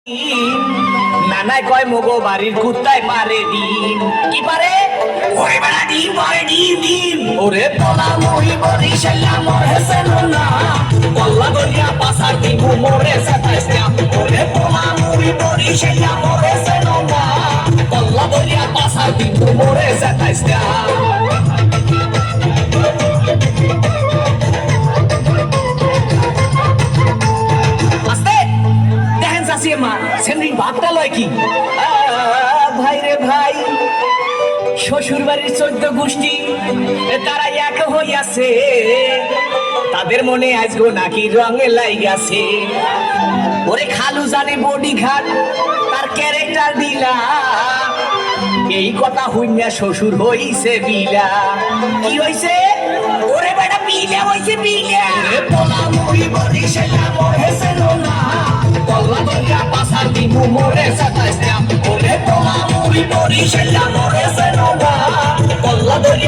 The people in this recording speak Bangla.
নানাই কয় মগো বাড়ির কুত্তায় পারে ডিম কি পারে ওরে বেড়া ডিম পারে ডিম ডিম ওরে পলা মরি বরি শালা মোর হেসেন না কল্লা গলিয়া পাসার দিব মোরে সাতাইস্তা ওরে পলা মরি বরি শালা মোর হেসেন না কল্লা গলিয়া পাসার দিব মোরে সাতাইস্তা ভাই রে ভাই শ্বশুর বাড়ির 14 গোষ্ঠী তারা এক হইয়াছে তাদের মনে আজগো নাকি রঙে লাইগাছে ওরে খালু জানে বডি ঘাট তার ক্যারেক্টার দিলা এই কথা হইনা শ্বশুর হইছে বিলা কি হইছে ওরে বেটা বিলা হইছে বিলা রে পোলা মুই বডি শালা মোর হেসেন না কল্লা গলিয়া পাসার দিমু মোরে সাতাইস্তা ওরে পোলা মুই বডি শালা মোর